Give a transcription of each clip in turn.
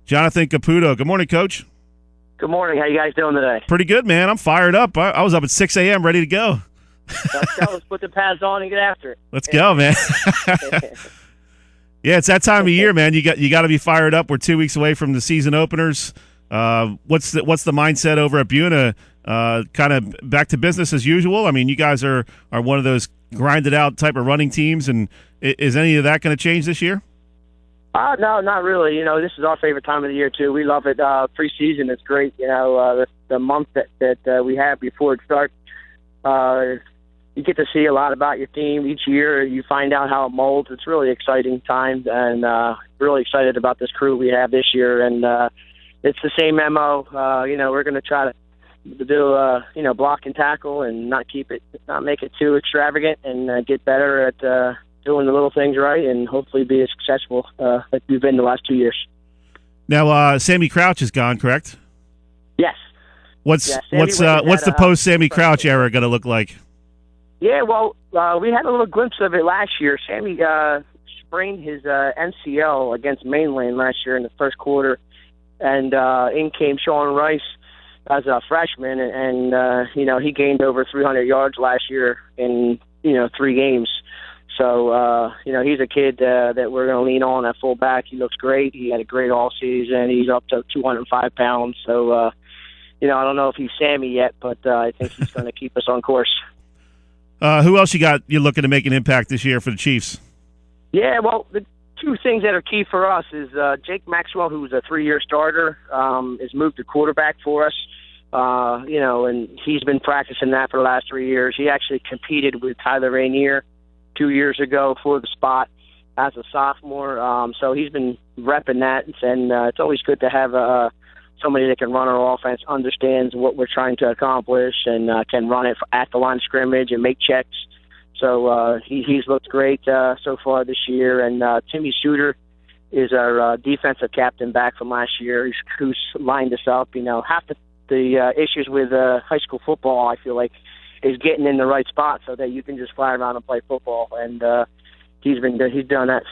Jonathan Caputo. Good morning, Coach. Good morning. How you guys doing today? Pretty good, man. I'm fired up. I was up at 6 a.m. ready to go. Let's put the pads on and get after it. Let's go, man. Yeah, it's that time of year, man. You got to be fired up. We're 2 weeks away from the season openers. What's the mindset over at Buena? Kind of back to business as usual. I mean, you guys are one of those grinded out type of running teams, and is any of that going to change this year? No, not really. This is our favorite time of the year too. We love it. Preseason is great. The month that we have before it starts, you get to see a lot about your team each year. You find out how it molds. It's really exciting time, and really excited about this crew we have this year. And it's the same MO. We're going to try to do block and tackle and not make it too extravagant, and get better at doing the little things right, and hopefully be as successful like we've been the last 2 years. Now, Sammy Crouch is gone, correct? Yes. What's the post Sammy Crouch era going to look like? Yeah, well, we had a little glimpse of it last year. Sammy sprained his MCL against Mainland last year in the first quarter, and in came Sean Rice as a freshman, and he gained over 300 yards last year in 3 games. So, he's a kid that we're going to lean on at fullback. He looks great. He had a great all season. He's up to 205 pounds. So, I don't know if he's Sammy yet, but I think he's going to keep us on course. Who else you looking to make an impact this year for the Chiefs? Yeah, well, the 2 things that are key for us is Jake Maxwell, who's a 3-year starter, has moved to quarterback for us. And he's been practicing that for the last 3 years. He actually competed with Tyler Rainier 2 years ago for the spot as a sophomore. So he's been repping that, and it's always good to have somebody that can run our offense, understands what we're trying to accomplish, and can run it at the line of scrimmage and make checks. So he's looked great so far this year. And Timmy Shooter is our defensive captain back from last year, who's lined us up. Half the issues with high school football, I feel like, is getting in the right spot so that you can just fly around and play football. And he's done that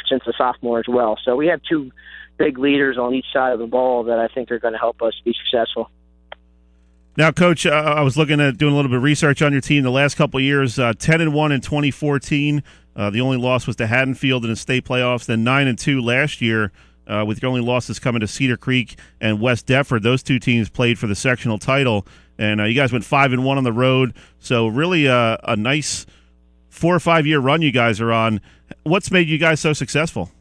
since a sophomore as well. So we have 2 big leaders on each side of the ball that I think are going to help us be successful. Now, Coach, I was looking at doing a little bit of research on your team the last couple of years. 10-1 in 2014. The only loss was to Haddonfield in the state playoffs. Then 9-2 last year, with your only losses coming to Cedar Creek and West Deptford. Those 2 teams played for the sectional title. And you guys went 5-1 on the road, so really a nice 4 or 5 year run you guys are on. What's made you guys so successful?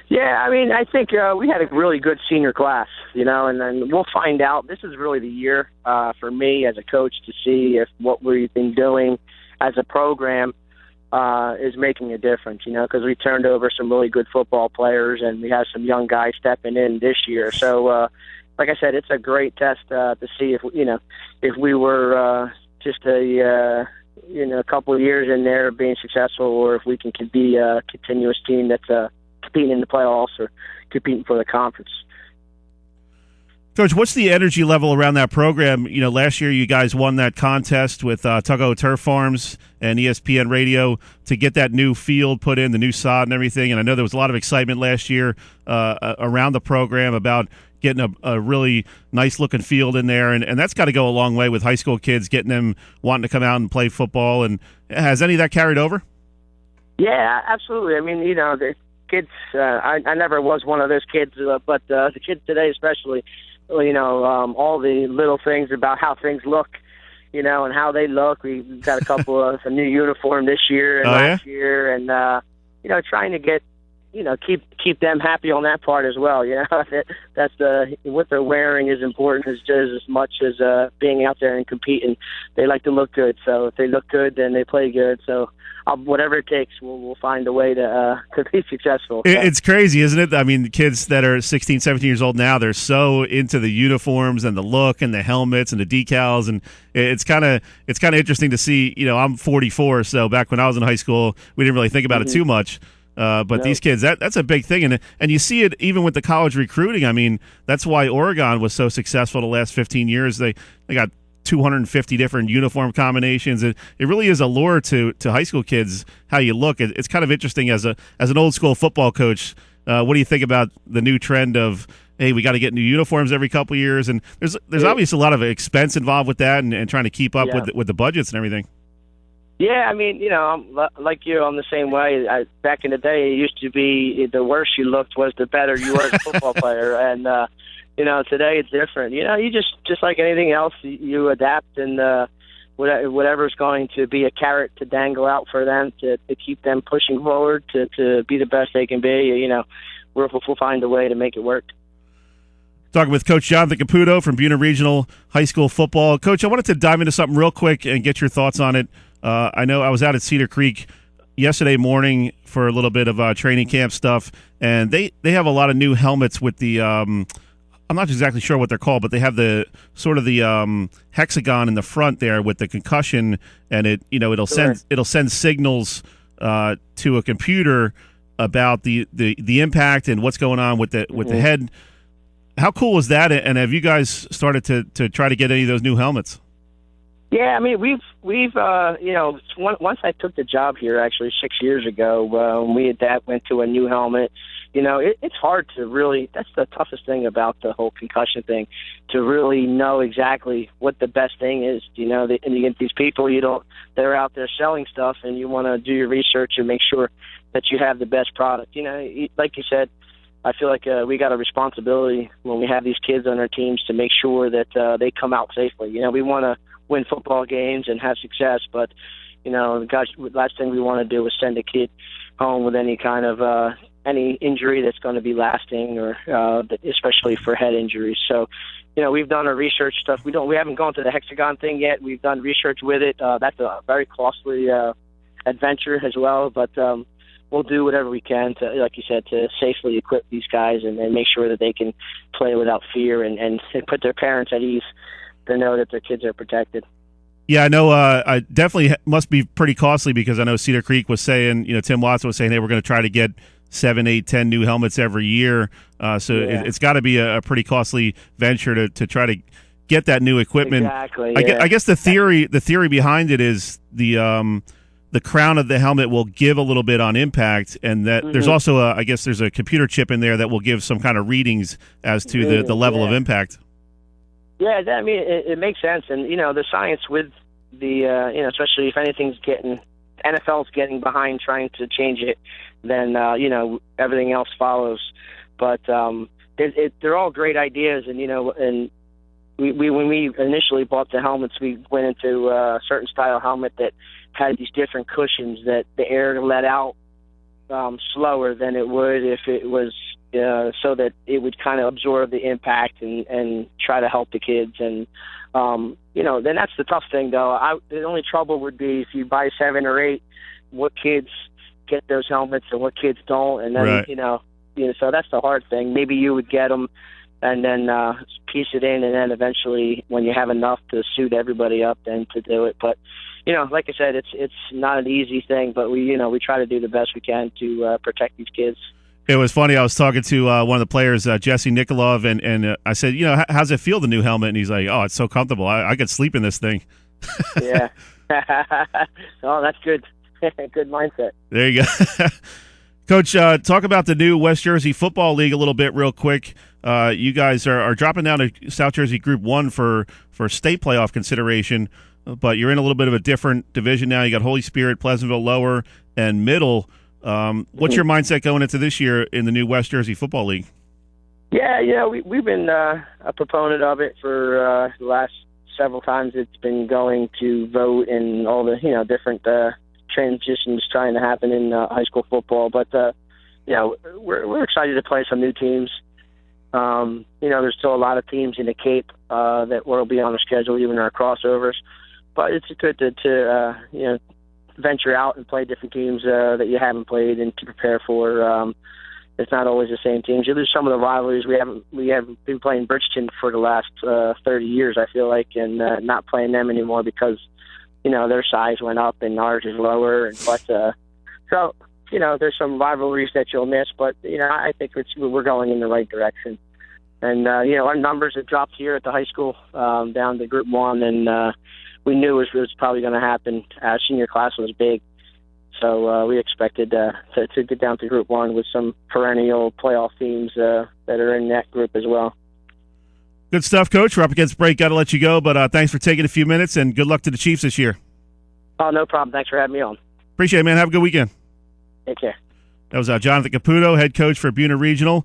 Yeah, I mean, I think we had a really good senior class, and then we'll find out. This is really the year for me as a coach to see if what we've been doing as a program is making a difference, because we turned over some really good football players, and we have some young guys stepping in this year. So, like I said, it's a great test to see if we were just a couple of years in there being successful, or if we can be a continuous team that's competing in the playoffs or competing for the conference. Coach, what's the energy level around that program? Last year you guys won that contest with Tuggo Turf Farms and ESPN Radio to get that new field put in, the new sod and everything. And I know there was a lot of excitement last year around the program about getting a really nice-looking field in there. And that's got to go a long way with high school kids, getting them wanting to come out and play football. And has any of that carried over? Yeah, absolutely. I mean, the kids, I never was one of those kids, but the kids today especially, all the little things about how things look, and how they look. We've got a couple of a new uniform this year and last year, and trying to get keep them happy on that part as well. That's what they're wearing is important as much as being out there and competing. They like to look good, so if they look good, then they play good. So whatever it takes, we'll find a way to be successful. It's crazy, isn't it? I mean, the kids that are 16, 17 years old now, they're so into the uniforms and the look and the helmets and the decals, and it's kind of interesting to see. I'm 44, so back when I was in high school, we didn't really think about it too much. But these kids, that's a big thing. And you see it even with the college recruiting. I mean, that's why Oregon was so successful the last 15 years. They got 250 different uniform combinations. It really is a lure to high school kids how you look. It's kind of interesting as an old school football coach. What do you think about the new trend of, hey, we got to get new uniforms every couple years, and there's obviously a lot of expense involved with that, and trying to keep up with the budgets and everything. Yeah, I mean, I'm like you, I'm the same way. Back in the day, it used to be the worse you looked was the better you were as a football player, and today it's different. You just like anything else, you adapt, and whatever's going to be a carrot to dangle out for them to keep them pushing forward to be the best they can be. We'll find a way to make it work. Talking with Coach Jonathan Caputo from Buena Regional High School Football. Coach, I wanted to dive into something real quick and get your thoughts on it. I know I was out at Cedar Creek yesterday morning for a little bit of training camp stuff, and they have a lot of new helmets with the I'm not exactly sure what they're called, but they have the sort of the hexagon in the front there with the concussion, and it'll send signals to a computer about the impact and what's going on with the head. How cool is that? And have you guys started to try to get any of those new helmets? Yeah, I mean, we've once I took the job here, actually 6 years ago, when went to a new helmet. It's hard to really. That's the toughest thing about the whole concussion thing, to really know exactly what the best thing is. And you get these people they're out there selling stuff, and you want to do your research and make sure that you have the best product. Like you said, I feel like we got a responsibility when we have these kids on our teams to make sure that they come out safely. We want to win football games and have success, but the last thing we want to do is send a kid home with any kind of any injury that's going to be lasting, or especially for head injuries. So, we've done our research stuff. We haven't gone to the hexagon thing yet. We've done research with it. That's a very costly adventure as well, but we'll do whatever we can to, like you said, to safely equip these guys and make sure that they can play without fear and put their parents at ease to know that their kids are protected. Yeah, I know. I definitely must be pretty costly, because I know Cedar Creek was saying, Tim Watson was saying, hey, we're going to try to get 7, 8, 10 new helmets every year. It's got to be a pretty costly venture to try to get that new equipment. Exactly. Yeah. I guess the theory behind it is the crown of the helmet will give a little bit on impact, and that there's also there's a computer chip in there that will give some kind of readings as to the level of impact. Yeah, I mean, it makes sense. And, the science with the, especially if NFL's getting behind trying to change it, then, everything else follows. But they're all great ideas. And, and when we initially bought the helmets, we went into a certain style helmet that had these different cushions that the air let out slower than it would if it was so that it would kind of absorb the impact and try to help the kids. And, then that's the tough thing, though. The only trouble would be if you buy 7 or 8, what kids get those helmets and what kids don't. And then, right. So that's the hard thing. Maybe you would get them and then piece it in, and then eventually when you have enough to suit everybody up, then to do it. But, like I said, it's not an easy thing, but we try to do the best we can to protect these kids. It was funny. I was talking to one of the players, Jesse Nikolov, and I said, how's it feel, the new helmet? And he's like, oh, it's so comfortable. I could sleep in this thing. Yeah. Oh, that's good. Good mindset. There you go. Coach, talk about the new West Jersey Football League a little bit real quick. You guys are dropping down to South Jersey Group 1 for state playoff consideration, but you're in a little bit of a different division now. You got Holy Spirit, Pleasantville Lower, and Middle. What's your mindset going into this year in the new West Jersey Football League? Yeah, we've been a proponent of it for the last several times. It's been going to vote and all the different transitions trying to happen in high school football. But we're excited to play some new teams. There's still a lot of teams in the Cape that will be on the schedule, even our crossovers. But it's good to venture out and play different teams that you haven't played, and to prepare for. It's not always the same teams. There's some of the rivalries we haven't been playing Bridgeton for the last 30 years, I feel like, and not playing them anymore because their size went up and ours is lower. But there's some rivalries that you'll miss, but I think we're going in the right direction. And our numbers have dropped here at the high school down to Group 1, and we knew it was probably going to happen. Our senior class was big, So we expected to get down to Group 1 with some perennial playoff teams that are in that group as well. Good stuff, Coach. We're up against break. Got to let you go, but thanks for taking a few minutes, and good luck to the Chiefs this year. Oh, no problem. Thanks for having me on. Appreciate it, man. Have a good weekend. Take care. That was Jonathan Caputo, head coach for Buena Regional.